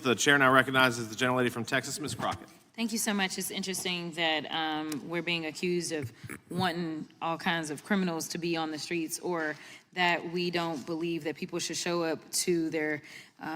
The chair now recognizes the gentlelady from Texas, Ms. Crockett. Thank you so much. It's interesting that we're being accused of wanting all kinds of criminals to be on the streets, or that we don't believe that people should show up to their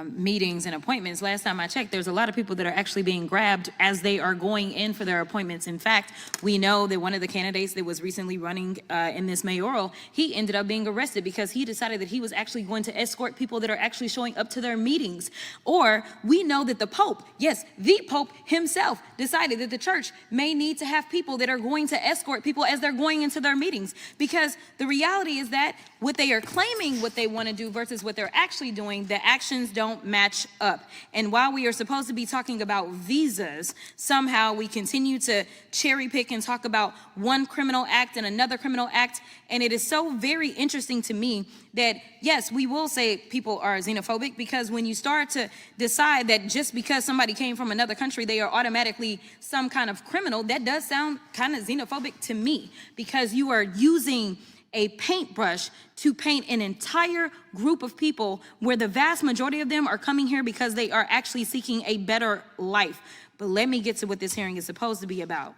meetings and appointments. Last time I checked, there's a lot of people that are actually being grabbed as they are going in for their appointments. In fact, we know that one of the candidates that was recently running in this mayoral, he ended up being arrested because he decided that he was actually going to escort people that are actually showing up to their meetings. Or we know that the Pope, yes, the Pope himself, decided that the church may need to have people that are going to escort people as they're going into their meetings, because the reality is that what they are claiming what they want to do versus what they're actually doing, the actions don't match up. And while we are supposed to be talking about visas, somehow we continue to cherry pick and talk about one criminal act and another criminal act. And it is so very interesting to me that, yes, we will say people are xenophobic, because when you start to decide that just because somebody came from another country, they are automatically some kind of criminal, that does sound kind of xenophobic to me, because you are using a paintbrush to paint an entire group of people where the vast majority of them are coming here because they are actually seeking a better life. But let me get to what this hearing is supposed to be about.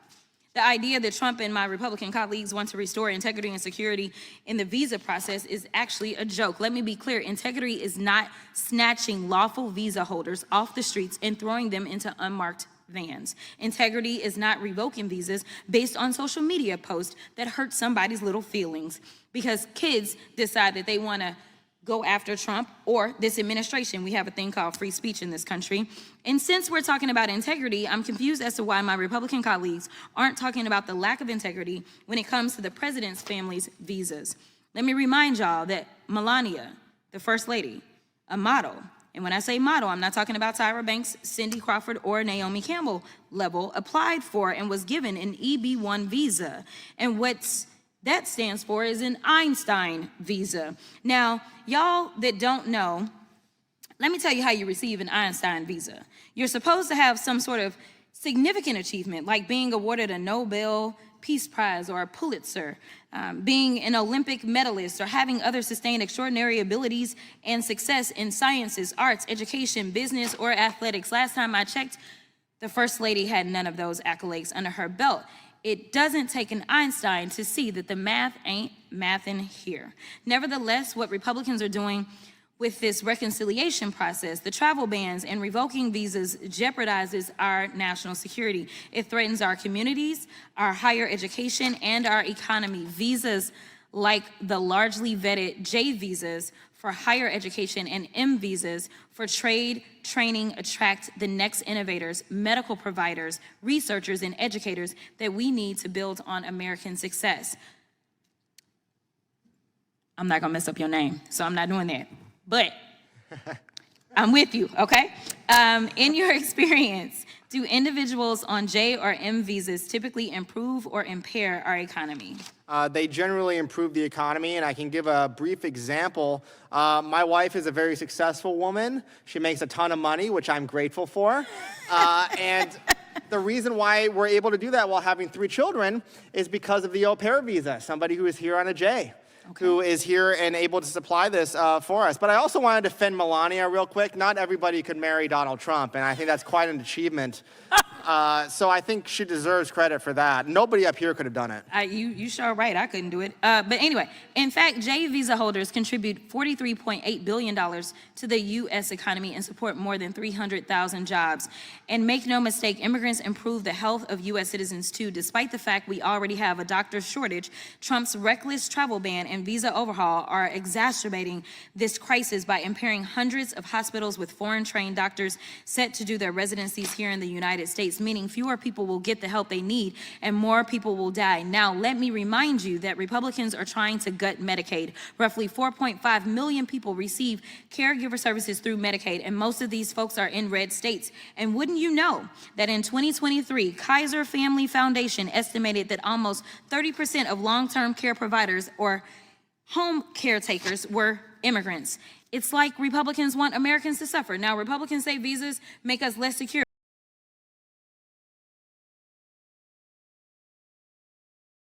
The idea that Trump and my Republican colleagues want to restore integrity and security in the visa process is actually a joke. Let me be clear. Integrity is not snatching lawful visa holders off the streets and throwing them into unmarked vans. Integrity is not revoking visas based on social media posts that hurt somebody's little feelings because kids decide that they want to go after Trump or this administration. We have a thing called free speech in this country. And since we're talking about integrity, I'm confused as to why my Republican colleagues aren't talking about the lack of integrity when it comes to the president's family's visas. Let me remind y'all that Melania, the first lady, a model, and when I say model, I'm not talking about Tyra Banks, Cindy Crawford, or Naomi Campbell level, applied for and was given an EB-1 visa. And what that stands for is an Einstein visa. Now, y'all that don't know, let me tell you how you receive an Einstein visa. You're supposed to have some sort of significant achievement, like being awarded a Nobel Peace Prize or a Pulitzer, being an Olympic medalist, or having other sustained extraordinary abilities and success in sciences, arts, education, business, or athletics. Last time I checked, the First Lady had none of those accolades under her belt. It doesn't take an Einstein to see that the math ain't mathin' here. Nevertheless, what Republicans are doing with this reconciliation process, the travel bans and revoking visas, jeopardizes our national security. It threatens our communities, our higher education, and our economy. Visas like the largely vetted J visas for higher education and M visas for trade, training, attract the next innovators, medical providers, researchers, and educators that we need to build on American success. I'm not gonna mess up your name, so I'm not doing that. But I'm with you, okay? In your experience, do individuals on J or M visas typically improve or impair our economy? They generally improve the economy, and I can give a brief example. My wife is a very successful woman. She makes a ton of money, which I'm grateful for. And the reason why we're able to do that while having 3 children is because of the au pair visa, somebody who is here on a J. Okay. Who is here and able to supply this for us. But I also want to defend Melania real quick. Not everybody could marry Donald Trump, and I think that's quite an achievement. So I think she deserves credit for that. Nobody up here could have done it. You sure right, I couldn't do it. But anyway, in fact, J visa holders contribute $43.8 billion to the U.S. economy and support more than 300,000 jobs. And make no mistake, immigrants improve the health of U.S. citizens too. Despite the fact we already have a doctor shortage, Trump's reckless travel ban and visa overhaul are exacerbating this crisis by impairing hundreds of hospitals with foreign-trained doctors set to do their residencies here in the United States, meaning fewer people will get the help they need and more people will die. Now, let me remind you that Republicans are trying to gut Medicaid. Roughly 4.5 million people receive caregiver services through Medicaid, and most of these folks are in red states. And wouldn't you know that in 2023, Kaiser Family Foundation estimated that almost 30% of long-term care providers or home caretakers were immigrants. It's like Republicans want Americans to suffer. Now, Republicans say visas make us less secure.